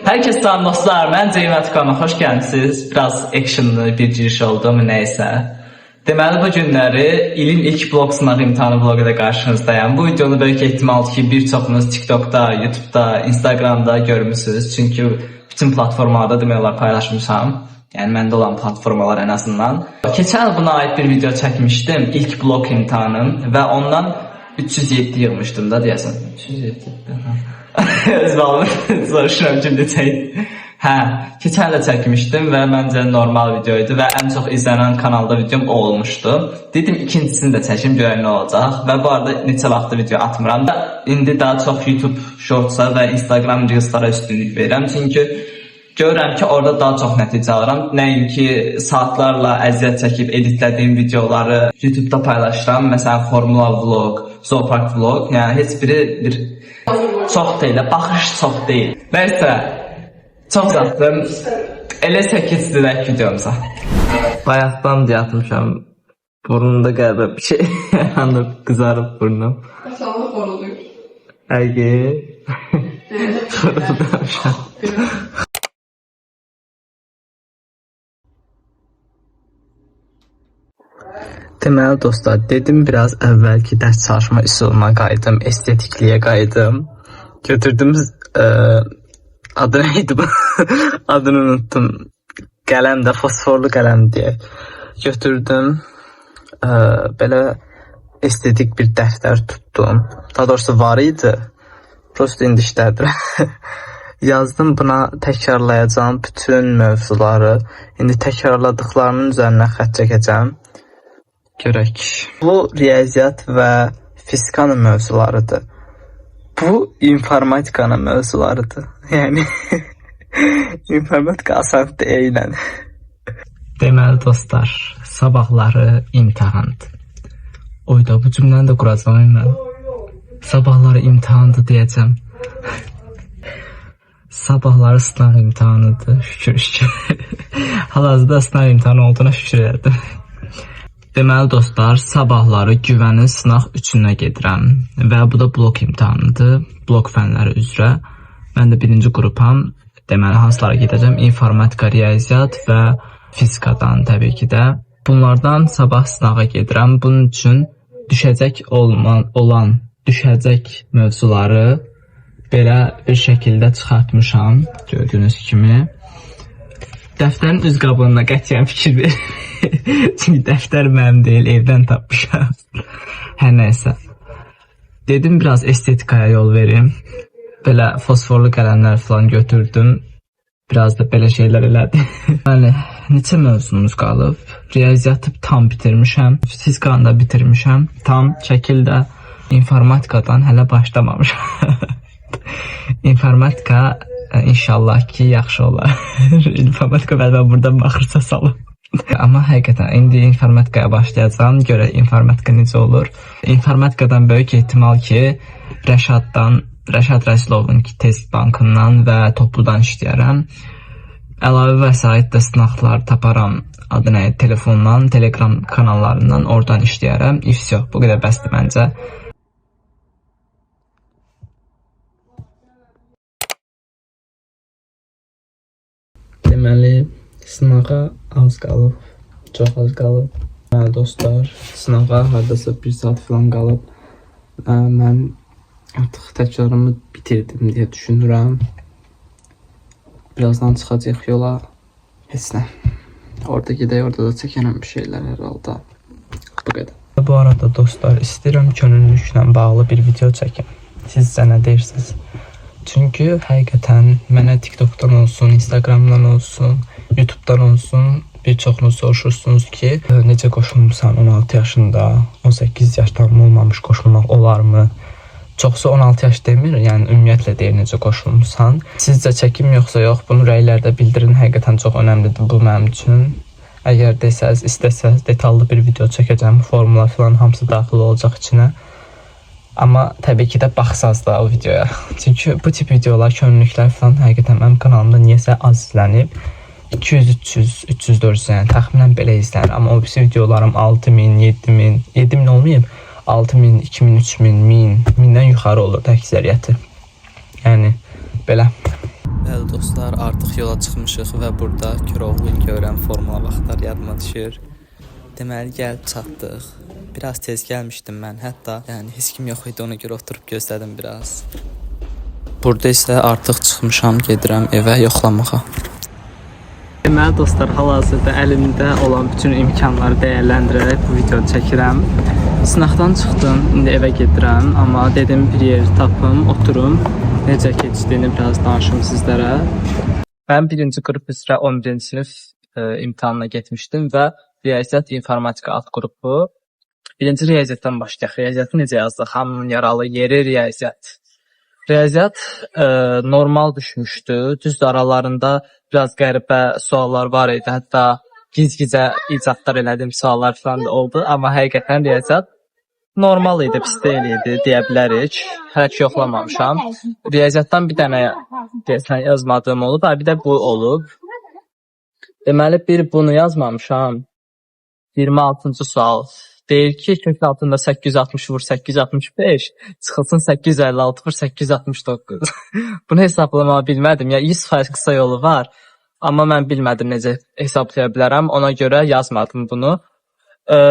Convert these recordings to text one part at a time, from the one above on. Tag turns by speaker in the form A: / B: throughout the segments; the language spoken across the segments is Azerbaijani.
A: Herkese selam dostlar, ben Ceyhun Kanalıma hoş geldiniz. Biraz actionlı bir giriş oldu mu neyse. Deməli bu günləri ilin ilk blog sınav imtahanı vlogu ilə qarşınızdayım. Bu videonu böyük ehtimal ki bir çoxunuz TikTok'da, YouTube'da, Instagram'da görmüsünüz. Çünki bütün platformalarda demək olar paylaşmışam. Yəni məndə olan platformalar ən azından. Keçən il buna aid bir video çəkmişdim, ilk blog imtahanım və ondan 307 yığmışdım da deyəsən. 307. Öz balımı soruşuram kimdə çəkdim. Hə, keçən də çəkmişdim və məncə normal videoydu və ən çox izlənən kanalda videom o olmuşdu. Dedim ikincisini də çəkim görək nə olacaq və bu arada neçə vaxtdır video atmıram da indi daha çox YouTube Shorts'a və Instagram Reels'lara üstünlük verirəm çünki görürəm ki orada daha çox nəticə alıram. Nəinki saatlarla əziyyət çəkib editlədiyim videoları YouTube'da paylaşıram. Məsələn Formula Vlog, Zoopark Vlog, yəni heç biri bir çox deyil, baxış çox deyil. Nəysə, çox uzatdım. Elə 8 dirək videomuza. Bayaqdan deyə atmışam. Burnumda qəribə bir şey. Yanıb qızarıb burnum.
B: Sağlık horuluyor.
A: Əgə. Horuldamışam. Deməli dostlar, dedim biraz əvvəlki dərs çalışma üsuluna qayıdım, estetikliyə qayıdım. Götürdüm, adı neydi bu? Adını unuttum. Qələm də, fosforlu qələm deyə. Götürdüm, belə estetik bir dəftər tutdum. Daha doğrusu var idi. Prosto indi işlədir. Yazdım, buna təkrarlayacağım bütün mövzuları. İndi təkrarladıqlarının üzərinə xətt çəkəcəm. Görək. Bu riyaziyyat və fizikanın mövzularıdır. Bu informatikanın mövzularıdır. Yəni informatika asan deyilən. Deməli dostlar, sabahları imtahandır. Oyda bu cümləni də quracağam mən. Sabahları imtahandır deyəcəm. Sabahları sınav imtahanıdır. Şükür. Hal-hazırda sınav imtahanı olduğuna şükür edirəm. Deməli dostlar, sabahları güvənin sınaq 3-ünə gedirəm və bu da blok imtahanıdır, blok fənləri üzrə. Mən də birinci qrupam, deməli hansılara gedəcəm? İnformatika, riyaziyyat və fizikadan təbii ki də. Bunlardan sabah sınağa gedirəm. Bunun üçün düşəcək mövzuları belə bir şəkildə çıxartmışam, gördüyünüz kimi. Dəftərin üz qabığına qətiyyən fikir verir. Çünki dəftər mənim deyil, evdən tapmışam. Hər nəysə. Dedim biraz estetikaya yol verim. Belə fosforlu qələmlər falan götürdüm. Biraz da belə şeylər elədim. Yəni, neçə mövzumuz qalıb? Riyaziyyatı tam bitirmişəm. Fizikanı da bitirmişəm. Tam şəkildə informatikadan hələ başlamamışam. İnformatika İnşallah ki yaxşı olar. İnformatika bəlkə buradan baxırsa salım. Amma həqiqətən indi informatikaya başlayacağam. Görək informatika necə olur. İnformatikadan böyük ehtimal ki Rəşad Rəsilovun test bankından və topludan işləyərəm. Əlavə vəsait də sınaqlar taparam. Adı nə? Telefondan, Telegram kanallarından oradan işləyərəm. Yox, bu qədər bəsdir məncə. Deməli, sınağa az qalıb, çox az qalıb. Deməli dostlar, sınağa hardasa 1 saat falan qalıb. Mən artıq təkrarımı bitirdim deyə düşünürəm. Birazdan çıxacaq yola. Heç nə. Orada gedək, orada da çəkənəm bir şeylər hər halda. Bu qədər. Bu arada dostlar, istəyirəm könüllülüklə bağlı bir video çəkim. Sizcə nə deyirsiniz? Çünki həqiqətən mənə TikTok'dan olsun, Instagram'dan olsun, YouTube'dan olsun bir çoxunuz soruşursunuz ki, necə qoşulmuşsan 16 yaşında, 18 yaş tam olmamış qoşulmaq olarmı? Çoxsu 16 yaş demir, yəni ümumiyyətlə deyir necə qoşulmuşsan. Sizcə çəkim yoxsa yox, bunu rəylərdə bildirin, həqiqətən çox önəmlidir bu mənim üçün. Əgər desəz, istəsəz detallı bir video çəkəcəm, formula falan hamısı daxil olacaq içinə. Amma təbii ki də baxsaz da o videoya. Çünki bu tip videolar, könüllüklər falan həqiqətən mənim kanalımda niyəsə az izlənib. 200, 300, 300, yəni təxminən belə izlənir. Amma o birisi videolarım 6000, 7000, 7000 olmayıb. 6000, 2000, 3000, 1000, 1000-dən yuxarı olur da əksəriyyəti. Yəni belə. Bəli dostlar, artıq yola çıxmışıq və burada Koroğlu görən formula vaxtlar yadıma düşür. Deməli gəlib çatdıq. Biraz tez gəlmişdim mən, hətta yəni heç kim yox idi, ona görə oturub gözlədim biraz. Burada isə artıq çıxmışam, gedirəm evə yoxlamağa. Deməli dostlar, hal-hazırda əlimdə olan bütün imkanları dəyərləndirərək bu videonu çəkirəm. Sınaqdan çıxdım, indi evə gedirəm, amma dedim bir yer tapım, oturum, necə keçdiyini biraz danışım sizlərə. Mən birinci qrup üzrə 11-ci sinif imtahanına getmişdim və riyaziyyat informatika alt qrupu. Birinci riyaziyyatdan başlayaq. Riyaziyyatı necə yazdıq? Hamının yaralı yeri riyaziyyat. Riyaziyyat normal düşmüşdü. Düzdür, aralarında biraz qəribə suallar var idi. Hətta giz-gizə icadlar elədiyim suallar falan da oldu. Amma həqiqətən riyaziyyat normal idi, pis deyil idi deyə bilərik. Hələ ki yoxlamamışam. Riyaziyyatdan bir dənə yazmadığım olub, bir də bu olub. Deməli bir bunu yazmamışam. 26-cı sual. Deyir ki, kök altında 860 vur 865, çıxılsın 856 vur 869. Bunu hesablamağı bilmədim. Ya 100% qısa yolu var. Amma mən bilmədim necə hesablaya bilərəm. Ona görə yazmadım bunu.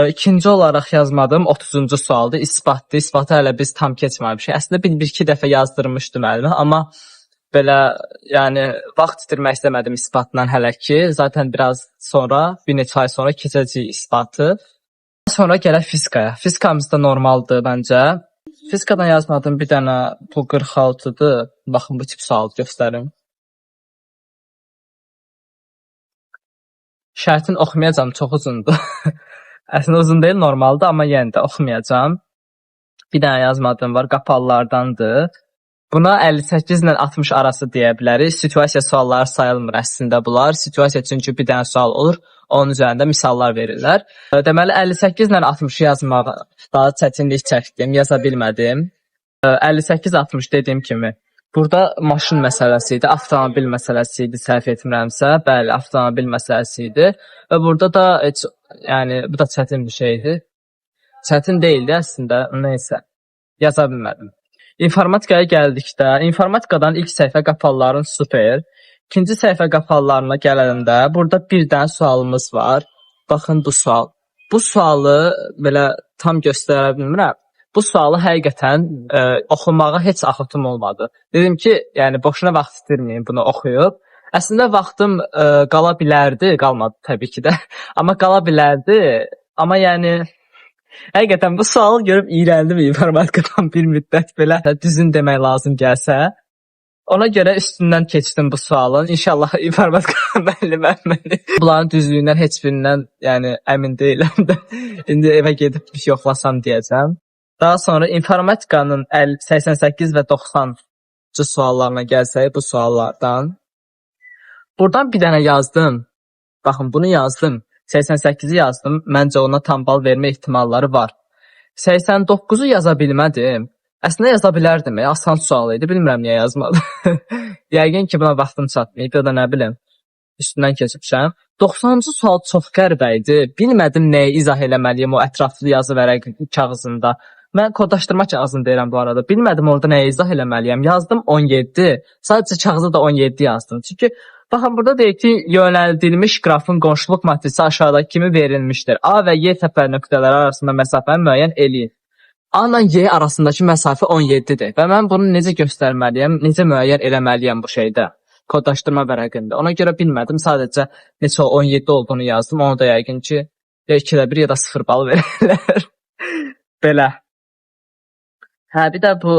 A: İkinci olaraq yazmadığım 30-cu sualdır. İsbatdır. İsbatı hələ biz tam keçməmişik. Əslində bir-iki dəfə yazdırmışdım əlimə, amma belə yəni vaxt itirmək istəmədim isbatla hələ ki. Zaten biraz sonra, bir neçə ay sonra keçəcəyik isbatı. Sonra gələk fizikaya. Fizikamız da normaldır məncə. Fizikadan yazmadım bir dənə bu 46-dır. Baxın bu tip sual göstərim. Şərtin oxumayacağam, çox uzundur. Əslində uzun deyil, normaldır, amma yenə də oxumayacağam. Bir dənə yazmadığım var, qapalılardandır. Buna 58 ilə 60 arası deyə bilərik. Situasiya sualları sayılmır əslində bunlar. Situasiya çünki bir dənə sual olur, onun üzərində misallar verirlər. Deməli 58 ilə 60 yazmağa daha çətinlik çəkdim, yaza bilmədim. 58-60 dediyim kimi. Burada maşın məsələsi idi, avtomobil məsələsi idi, səhv etmirəmsə. Bəli, avtomobil məsələsi idi. Və burada da yəni bu da çətin bir şeydir. Çətin deyildi əslində, nəysə. Yaza bilmədim. İnformatikaya gəldikdə, informatikadan ilk səhifə qapalıların super. İkinci səhifə qapalılarına gələndə burada bir dənə sualımız var. Baxın bu sual. Bu sualı belə tam göstərə bilmirəm. Bu sualı həqiqətən oxumağa heç axıtım olmadı. Dedim ki, yəni boşuna vaxt itirməyin bunu oxuyub. Əslində vaxtım qala bilərdi, qalmadı təbii ki də. Amma qala bilərdi. Amma yəni həqiqətən bu sualı görüb iyrəndim informatikadan bir müddət belə düzün demək lazım gəlsə. Ona görə üstündən keçdim bu sualın. İnşallah informatika müəlliməm məni. Bunların düzlüyündən heç birindən yəni əmin deyiləm də. İndi evə gedib bir yoxlasam deyəcəm. Daha sonra informatikanın 88 və 90-cı suallarına gəlsək bu suallardan. Buradan bir dənə yazdım. Baxın bunu yazdım. 88-i yazdım. Məncə ona tam bal vermə ehtimalları var. 89-u yaza bilmədim. Əslində yaza bilərdim. Asan sual idi. Bilmirəm niyə yazmadım. Yəqin ki buna vaxtım çatmayıb ya da nə bilim. Üstündən keçibşəm. 90-cı sual çox qəribə idi. Bilmədim nəyi izah eləməliyim o ətraflı yazı vərəq kağızında. Mən kodlaşdırma kağızını deyirəm bu arada. Bilmədim orada nəyi izah eləməliyəm. Yazdım 17. Sadəcə kağıza da 17 yazdım. Çünki baxın burada deyir ki, yönəldilmiş qrafın qonşuluq matrisi aşağıdakı kimi verilmişdir. A və Y təpə nöqtələri arasında məsafəni müəyyən eləyin. A ilə Y arasındakı məsafə 17-dir. Və mən bunu necə göstərməliyəm, necə müəyyən eləməliyəm bu şeydə, kodlaşdırma vərəqində. Ona görə bilmədim, sadəcə neçə 17 olduğunu yazdım. Onu da yəqin ki, ya 2-1 ya da 0 bal verirlər. Belə. Hə, bir də bu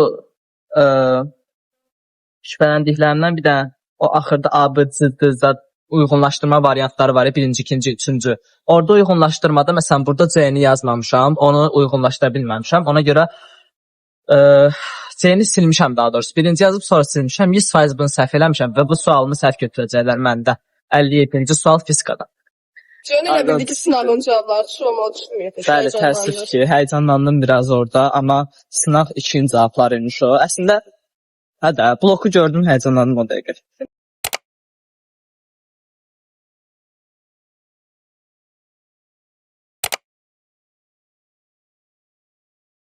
A: şübhələndiklərimdən bir də o axırda ABCD uyğunlaşdırma variantları var ya, birinci, ikinci, üçüncü. Orada uyğunlaşdırmada, məsələn, burada C-ni yazmamışam, onu uyğunlaşdıra bilməmişəm. Ona görə C-ni silmişəm daha doğrusu. Birinci yazıb sonra silmişəm, 100% bunu səhv eləmişəm və bu sualımı səhv götürəcəklər məndə. 57-ci sual fizikadan.
B: C-ni elə bildi ki, sınavın cavabları çıxmalı düşməyəcək.
A: Bəli, təəssüf ki, həyecanlandım biraz orada, amma sınaq 2-ci cavablar imiş o. Əslində, hə də, bloku gördüm, həyecanlandım o dəqiqə.